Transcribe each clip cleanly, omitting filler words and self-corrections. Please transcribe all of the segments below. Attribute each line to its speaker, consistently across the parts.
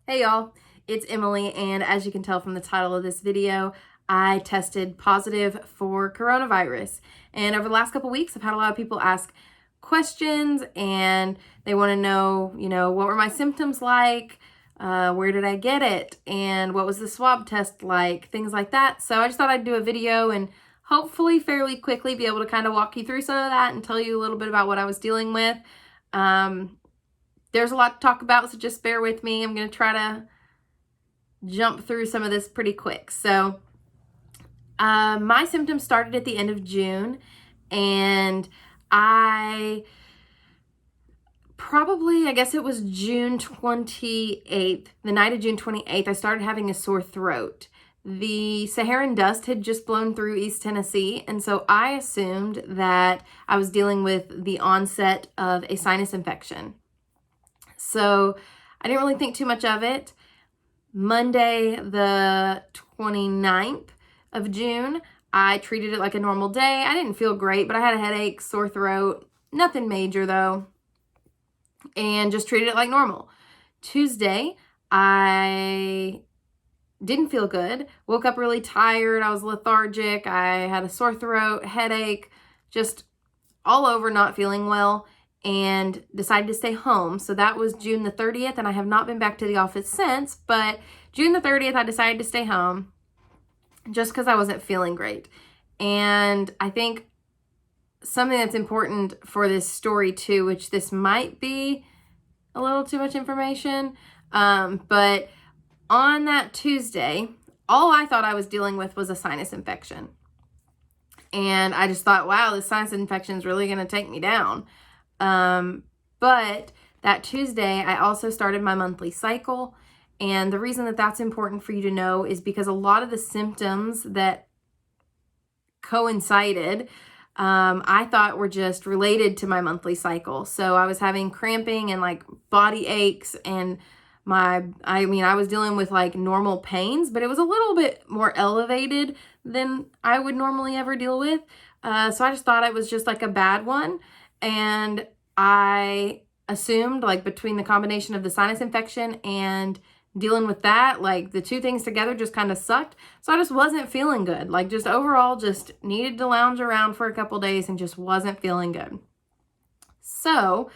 Speaker 1: Hey y'all, it's Emily, and as you can tell from the title of this video, I tested positive for coronavirus. And over the last couple weeks, I've had a lot of people ask questions and they want to know, what were my symptoms like? Where did I get it? And what was the swab test like? Things like that. So I just thought I'd do a video and hopefully fairly quickly be able to kind of walk you through some of that and tell you a little bit about what I was dealing with. There's a lot to talk about, so just bear with me. I'm going to try to jump through some of this pretty quick. So my symptoms started at the end of June, and I guess it was June 28th, the night of June 28th, I started having a sore throat. The Saharan dust had just blown through East Tennessee, and so I assumed that I was dealing with the onset of a sinus infection. So I didn't really think too much of it. Monday, the 29th of June, I treated it like a normal day. I didn't feel great, but I had a headache, sore throat, nothing major though, and just treated it like normal. Tuesday, I didn't feel good. Woke up really tired. I was lethargic. I had a sore throat, headache, just all over, not feeling well, and decided to stay home. So that was June the 30th, and I have not been back to the office since, but June the 30th, I decided to stay home just because I wasn't feeling great. And I think something that's important for this story too, which this might be a little too much information, but on that Tuesday, all I thought I was dealing with was a sinus infection. And I just thought, wow, this sinus infection is really going to take me down. But that Tuesday, I also started my monthly cycle. And the reason that that's important for you to know is because a lot of the symptoms that coincided, I thought were just related to my monthly cycle. So I was having cramping and like body aches, and I was dealing with like normal pains, but it was a little bit more elevated than I would normally ever deal with. So I just thought it was just like a bad one. And I assumed, like, between the combination of the sinus infection and dealing with that, like the two things together just kind of sucked. So I just wasn't feeling good. Like, just overall just needed to lounge around for a couple days and just wasn't feeling good. So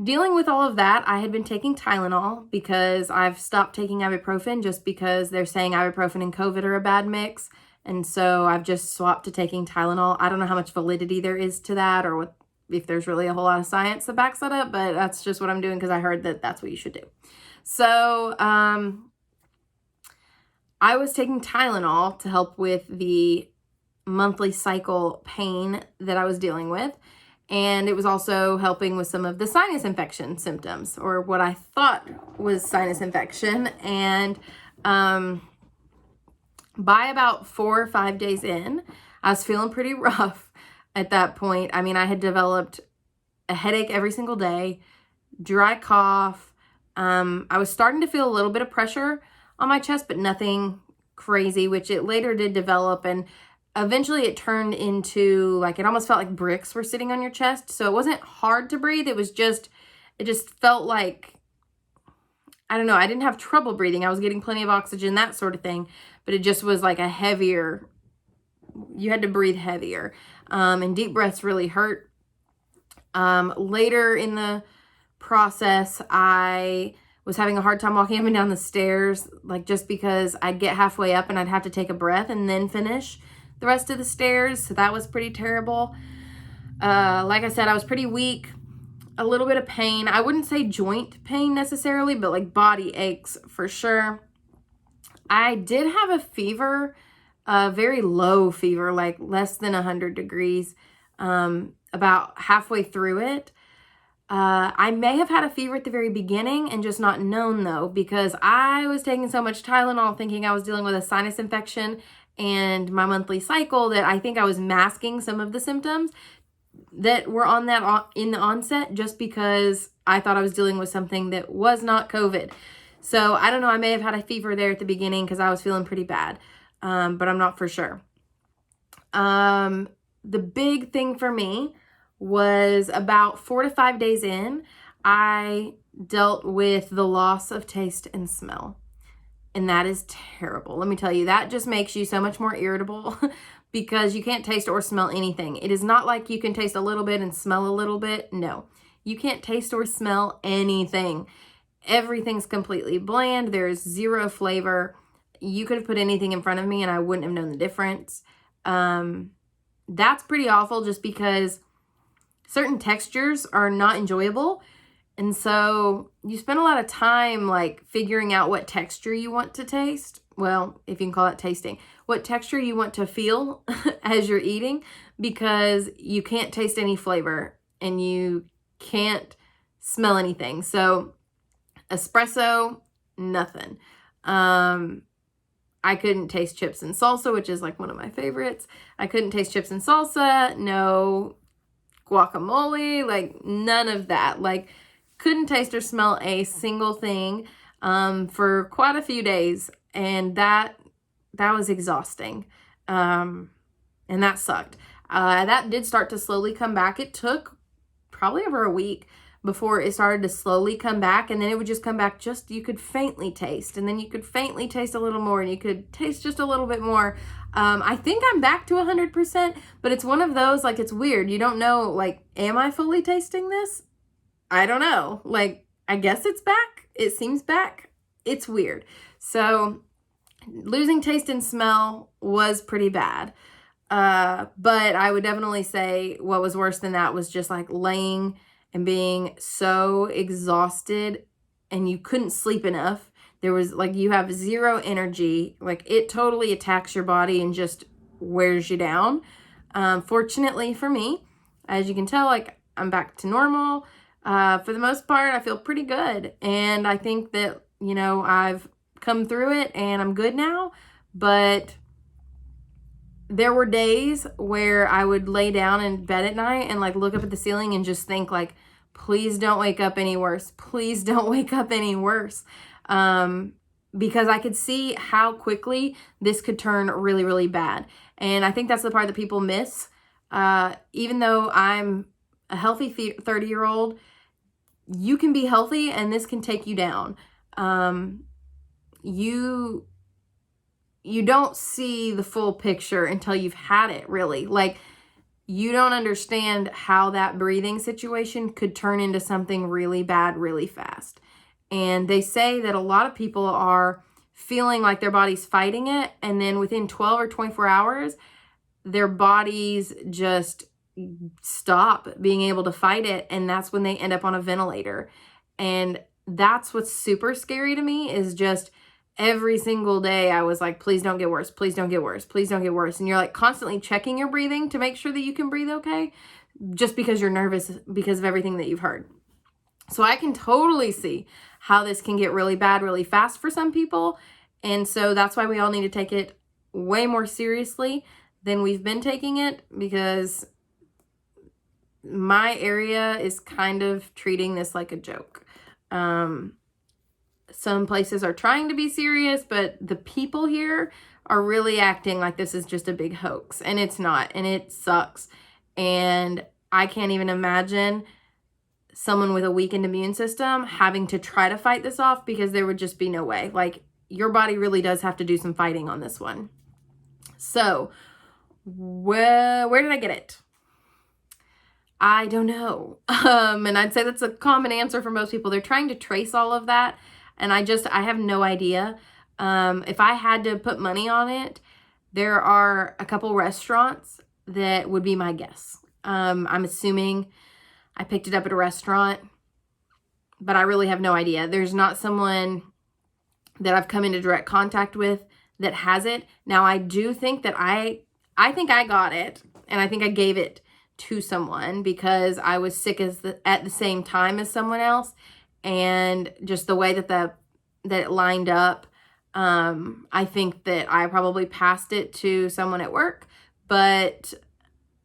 Speaker 1: dealing with all of that, I had been taking Tylenol because I've stopped taking ibuprofen just because they're saying ibuprofen and COVID are a bad mix. And so I've just swapped to taking Tylenol. I don't know how much validity there is to that, or if there's really a whole lot of science that backs that up, but that's just what I'm doing because I heard that that's what you should do. So I was taking Tylenol to help with the monthly cycle pain that I was dealing with. And it was also helping with some of the sinus infection symptoms, or what I thought was sinus infection. And by about 4 or 5 days in, I was feeling pretty rough at that point. I mean, I had developed a headache every single day, dry cough. I was starting to feel a little bit of pressure on my chest, but nothing crazy, which it later did develop. And eventually it turned into, like, it almost felt like bricks were sitting on your chest. So it wasn't hard to breathe. It just felt like, I don't know, I didn't have trouble breathing. I was getting plenty of oxygen, that sort of thing. But it just was like a heavier, you had to breathe heavier. And deep breaths really hurt. Later in the process, I was having a hard time walking up and down the stairs, like, just because I'd get halfway up and I'd have to take a breath and then finish the rest of the stairs. So that was pretty terrible. Like I said, I was pretty weak, a little bit of pain. I wouldn't say joint pain necessarily, but like body aches for sure. I did have a fever, a very low fever, like less than 100 degrees, about halfway through it. I may have had a fever at the very beginning and just not known, though, because I was taking so much Tylenol thinking I was dealing with a sinus infection and my monthly cycle that I think I was masking some of the symptoms that were on that in the onset, just because I thought I was dealing with something that was not COVID. So I don't know, I may have had a fever there at the beginning because I was feeling pretty bad, but I'm not for sure. The big thing for me was about 4 to 5 days in, I dealt with the loss of taste and smell. And that is terrible. Let me tell you, that just makes you so much more irritable because you can't taste or smell anything. It is not like you can taste a little bit and smell a little bit. No, you can't taste or smell anything. Everything's completely bland. There's zero flavor. You could have put anything in front of me and I wouldn't have known the difference. That's pretty awful just because certain textures are not enjoyable. And so you spend a lot of time like figuring out what texture you want to taste. Well, if you can call it tasting, what texture you want to feel as you're eating, because you can't taste any flavor and you can't smell anything. So espresso, nothing. I couldn't taste chips and salsa, which is like one of my favorites. I couldn't taste chips and salsa. No guacamole, like none of that. Like, couldn't taste or smell a single thing for quite a few days, and that was exhausting, and that sucked. That did start to slowly come back. It took probably over a week before it started to slowly come back, and then it would just come back, just you could faintly taste, and then you could faintly taste a little more, and you could taste just a little bit more. I think I'm back to 100%, but it's one of those, like, it's weird. You don't know, like, am I fully tasting this? I don't know. Like, I guess it's back. It seems back. It's weird. So losing taste and smell was pretty bad. But I would definitely say what was worse than that was just like laying and being so exhausted and you couldn't sleep enough. There was like, you have zero energy. Like, it totally attacks your body and just wears you down. Fortunately for me, as you can tell, like, I'm back to normal. For the most part, I feel pretty good. And I think that, you know, I've come through it and I'm good now. But there were days where I would lay down in bed at night and like look up at the ceiling and just think like, please don't wake up any worse. Please don't wake up any worse. Because I could see how quickly this could turn really, really bad. And I think that's the part that people miss. Even though I'm a healthy 30-year-old, you can be healthy and this can take you down. You don't see the full picture until you've had it, really. Like, you don't understand how that breathing situation could turn into something really bad really fast. And they say that a lot of people are feeling like their body's fighting it, and then within 12 or 24 hours, their bodies just stop being able to fight it, and that's when they end up on a ventilator. And that's what's super scary to me, is just every single day I was like, please don't get worse, please don't get worse, please don't get worse. And you're like constantly checking your breathing to make sure that you can breathe okay, just because you're nervous because of everything that you've heard. So I can totally see how this can get really bad really fast for some people. And so that's why we all need to take it way more seriously than we've been taking it, because my area is kind of treating this like a joke. Some places are trying to be serious, but the people here are really acting like this is just a big hoax, and it's not, and it sucks. And I can't even imagine someone with a weakened immune system having to try to fight this off, because there would just be no way. Like, your body really does have to do some fighting on this one. So, where did I get it? I don't know. And I'd say that's a common answer for most people. They're trying to trace all of that, and I have no idea. If I had to put money on it, there are a couple restaurants that would be my guess. I'm assuming I picked it up at a restaurant, but I really have no idea. There's not someone that I've come into direct contact with that has it. Now, I do think that I think I got it, and I think I gave it to someone because I was sick at the same time as someone else, and just the way that it lined up, I think that I probably passed it to someone at work. But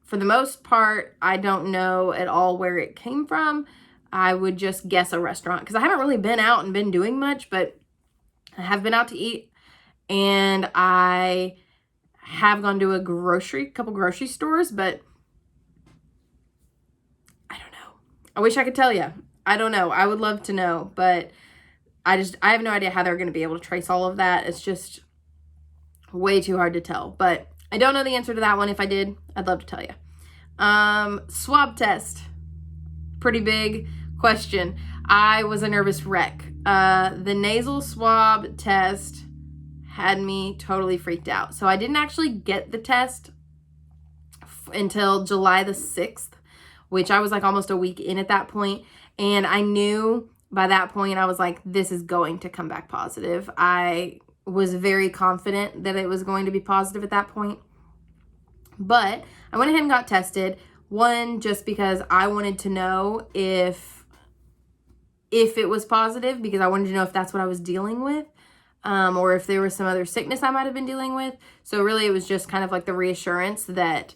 Speaker 1: for the most part, I don't know at all where it came from. I would just guess a restaurant, because I haven't really been out and been doing much, but I have been out to eat, and I have gone to a couple grocery stores, but I don't know. I wish I could tell you. I don't know. I would love to know, but I have no idea how they're going to be able to trace all of that. It's just way too hard to tell. But I don't know the answer to that one. If I did, I'd love to tell you. Swab test. Pretty big question. I was a nervous wreck. The nasal swab test had me totally freaked out. So I didn't actually get the test until July the 6th, which I was like almost a week in at that point. And I knew by that point, I was like, this is going to come back positive. I was very confident that it was going to be positive at that point. But I went ahead and got tested. One, just because I wanted to know if it was positive, because I wanted to know if that's what I was dealing with, or if there was some other sickness I might have been dealing with. So really, it was just kind of like the reassurance that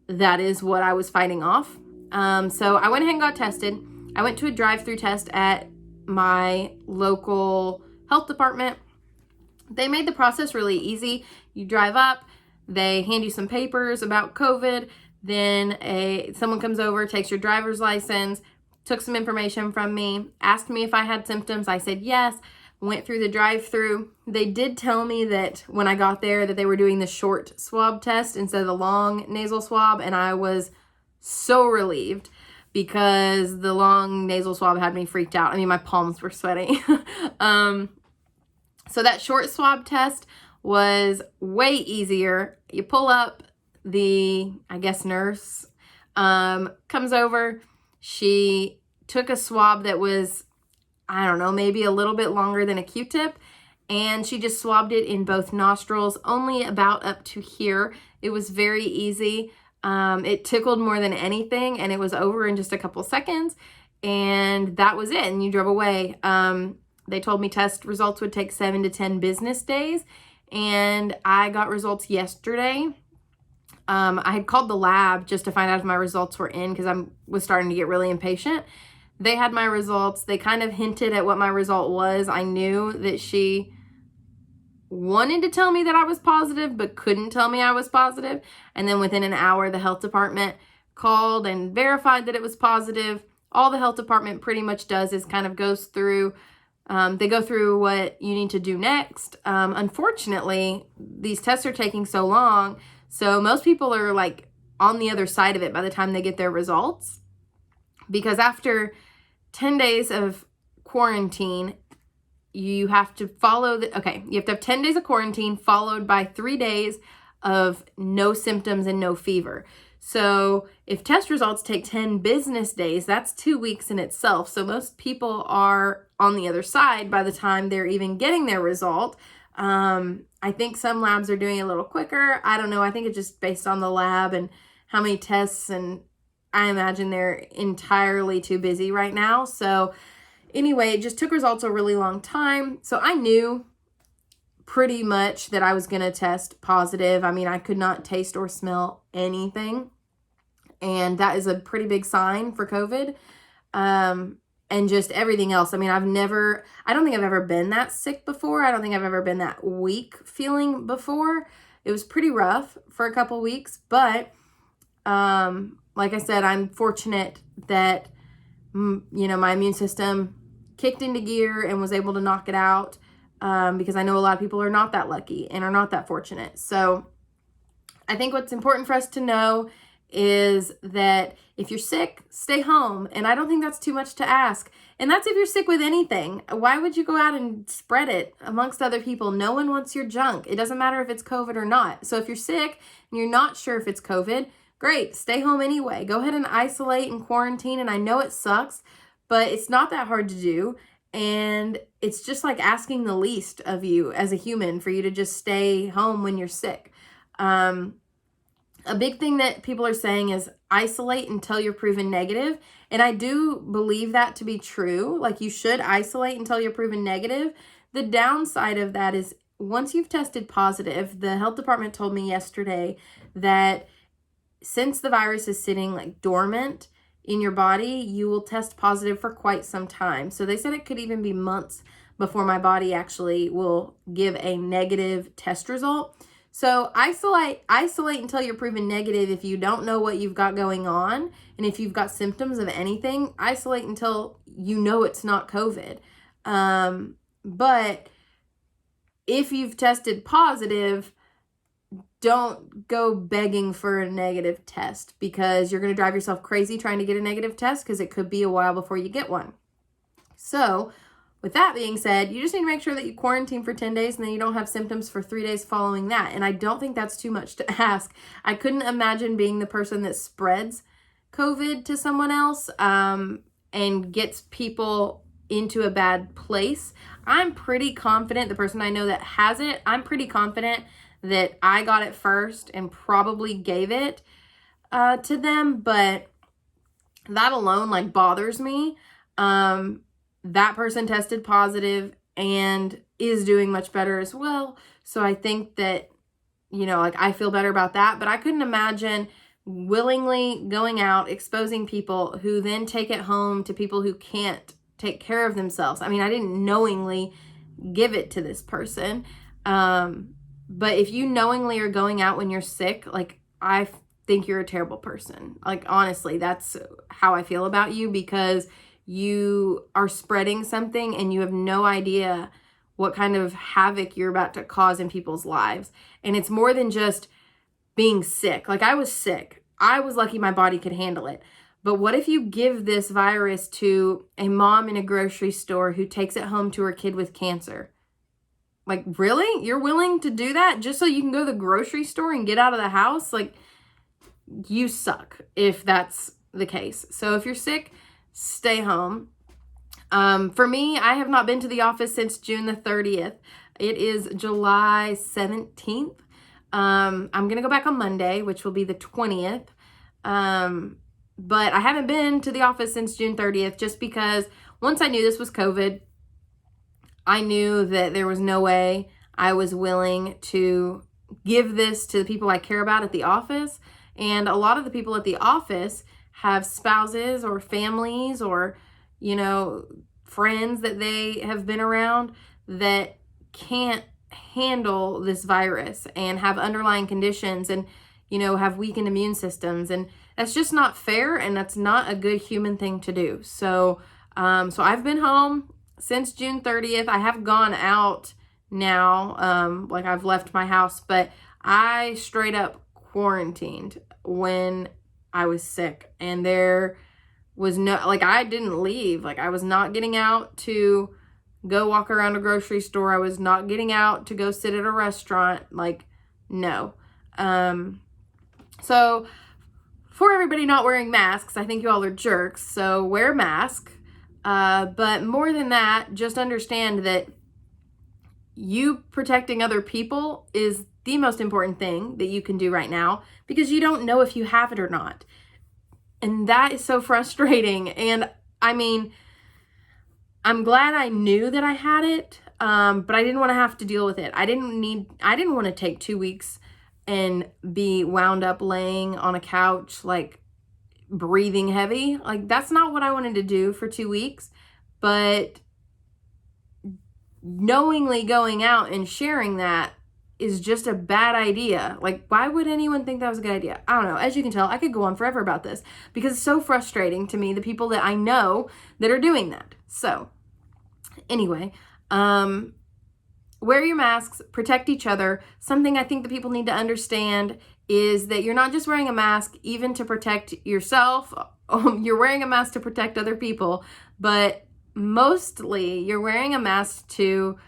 Speaker 1: that is what I was fighting off. So I went ahead and got tested. I went to a drive-through test at my local health department. They made the process really easy. You drive up, they hand you some papers about COVID, then someone comes over, takes your driver's license, took some information from me, asked me if I had symptoms. I said yes, went through the drive-through. They did tell me that when I got there that they were doing the short swab test instead of the long nasal swab, and I was so relieved because the long nasal swab had me freaked out. I mean, my palms were sweaty. So that short swab test was way easier. You pull up, the, I guess, nurse comes over. She took a swab that was, I don't know, maybe a little bit longer than a Q-tip, and she just swabbed it in both nostrils, only about up to here. It was very easy. It tickled more than anything, and it was over in just a couple seconds, and that was it, and you drove away. They told me test results would take 7 to 10 business days, and I got results yesterday. I had called the lab just to find out if my results were in, because I was starting to get really impatient. They had my results. They kind of hinted at what my result was. I knew that she wanted to tell me that I was positive, but couldn't tell me I was positive. And then within an hour, the health department called and verified that it was positive. All the health department pretty much does is kind of goes through, they go through what you need to do next. Unfortunately, these tests are taking so long, so most people are like on the other side of it by the time they get their results. Because after 10 days of quarantine, you have to follow you have to have 10 days of quarantine followed by 3 days of no symptoms and no fever. So if test results take 10 business days, that's 2 weeks in itself. So most people are on the other side by the time they're even getting their result. I think some labs are doing it a little quicker. I don't know. I think it's just based on the lab and how many tests, and I imagine they're entirely too busy right now. So anyway, it just took results a really long time. So I knew pretty much that I was going to test positive. I mean, I could not taste or smell anything. And that is a pretty big sign for COVID. And just everything else. I mean, I don't think I've ever been that sick before. I don't think I've ever been that weak feeling before. It was pretty rough for a couple weeks, but like I said, I'm fortunate that, my immune system kicked into gear and was able to knock it out, because I know a lot of people are not that lucky and are not that fortunate. So I think what's important for us to know is that if you're sick, stay home. And I don't think that's too much to ask. And that's if you're sick with anything. Why would you go out and spread it amongst other people? No one wants your junk. It doesn't matter if it's COVID or not. So if you're sick and you're not sure if it's COVID, great, stay home anyway. Go ahead and isolate and quarantine. And I know it sucks, but it's not that hard to do. And it's just like asking the least of you as a human for you to just stay home when you're sick. A big thing that people are saying is isolate until you're proven negative. And I do believe that to be true. Like, you should isolate until you're proven negative. The downside of that is once you've tested positive, the health department told me yesterday that since the virus is sitting like dormant in your body, you will test positive for quite some time. So they said it could even be months before my body actually will give a negative test result. So isolate until you're proven negative. If you don't know what you've got going on, and if you've got symptoms of anything, isolate until you know it's not COVID. But if you've tested positive, don't go begging for a negative test, because you're going to drive yourself crazy trying to get a negative test, because it could be a while before you get one. So with that being said, you just need to make sure that you quarantine for 10 days and then you don't have symptoms for 3 days following that. And I don't think that's too much to ask. I couldn't imagine being the person that spreads COVID to someone else and gets people into a bad place. I'm pretty confident, the person I know that has it, I'm pretty confident that I got it first and probably gave it to them, but that alone like bothers me. That person tested positive and is doing much better as well. So I think that, you know, like I feel better about that, but I couldn't imagine willingly going out, exposing people who then take it home to people who can't take care of themselves. I mean, I didn't knowingly give it to this person. But if you knowingly are going out when you're sick, like I think you're a terrible person. Like honestly, that's how I feel about you, because you are spreading something and you have no idea what kind of havoc you're about to cause in people's lives. And it's more than just being sick. Like I was sick. I was lucky my body could handle it. But what if you give this virus to a mom in a grocery store who takes it home to her kid with cancer? Like, really? You're willing to do that just so you can go to the grocery store and get out of the house? Like, you suck if that's the case. So if you're sick, stay home. For me, I have not been to the office since June the 30th. It is July 17th. I'm going to go back on Monday, which will be the 20th. But I haven't been to the office since June 30th just because once I knew this was COVID, I knew that there was no way I was willing to give this to the people I care about at the office. And a lot of the people at the office have spouses or families or, you know, friends that they have been around that can't handle this virus and have underlying conditions and, you know, have weakened immune systems. And that's just not fair, and that's not a good human thing to do. So I've been home since June 30th. I have gone out now, like I've left my house, but I straight up quarantined when I was sick, and there was no, like I didn't leave. Like I was not getting out to go walk around a grocery store. I was not getting out to go sit at a restaurant. Like, no. So for everybody not wearing masks, I think you all are jerks. So wear a mask. But more than that, just understand that you protecting other people is the most important thing that you can do right now, because you don't know if you have it or not. And that is so frustrating. And I mean, I'm glad I knew that I had it, but I didn't want to have to deal with it. I didn't want to take 2 weeks and be wound up laying on a couch, like breathing heavy. Like that's not what I wanted to do for 2 weeks. But knowingly going out and sharing that is just a bad idea. Like, why would anyone think that was a good idea? I don't know. As you can tell, I could go on forever about this because it's so frustrating to me, the people that I know that are doing that. So anyway, wear your masks, protect each other. Something I think that people need to understand is that you're not just wearing a mask even to protect yourself. You're wearing a mask to protect other people, but mostly you're wearing a mask to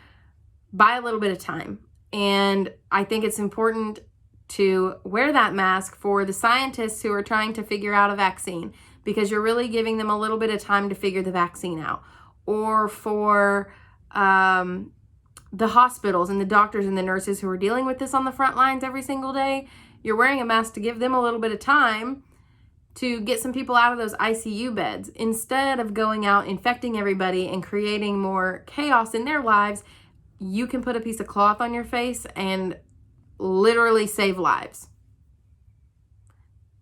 Speaker 1: buy a little bit of time. And I think it's important to wear that mask for the scientists who are trying to figure out a vaccine, because you're really giving them a little bit of time to figure the vaccine out. Or for the hospitals and the doctors and the nurses who are dealing with this on the front lines every single day, you're wearing a mask to give them a little bit of time to get some people out of those ICU beds, instead of going out infecting everybody and creating more chaos in their lives. You can put a piece of cloth on your face and literally save lives.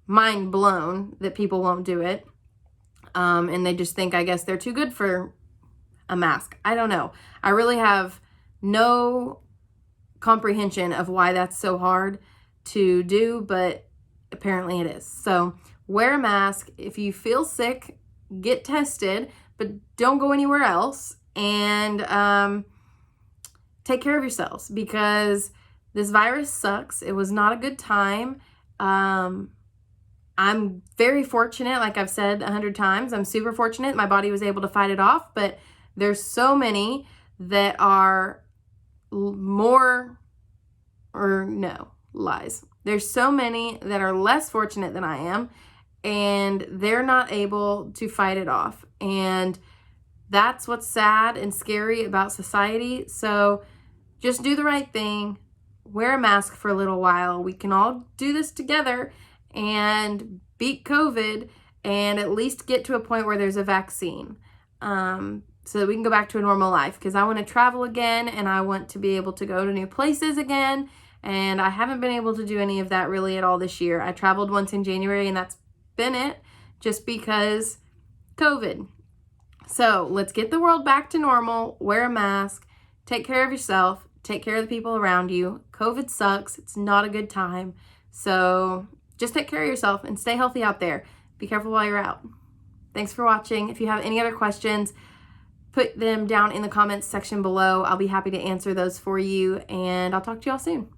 Speaker 1: Mind blown that people won't do it. And they just think, I guess, they're too good for a mask. I don't know. I really have no comprehension of why that's so hard to do, but apparently it is. So wear a mask. If you feel sick, get tested, but don't go anywhere else. And take care of yourselves, because this virus sucks. It was not a good time. I'm very fortunate, like I've said 100 times. I'm super fortunate. My body was able to fight it off, but there's so many that are lies. There's so many that are less fortunate than I am, and they're not able to fight it off. And that's what's sad and scary about society. So just do the right thing. Wear a mask for a little while. We can all do this together and beat COVID, and at least get to a point where there's a vaccine, so that we can go back to a normal life. Because I want to travel again, and I want to be able to go to new places again. And I haven't been able to do any of that really at all this year. I traveled once in January, and that's been it, just because COVID. So let's get the world back to normal. Wear a mask. Take care of yourself. Take care of the people around you. COVID sucks. It's not a good time. So just take care of yourself and stay healthy out there. Be careful while you're out. Thanks for watching. If you have any other questions, put them down in the comments section below. I'll be happy to answer those for you, and I'll talk to y'all soon.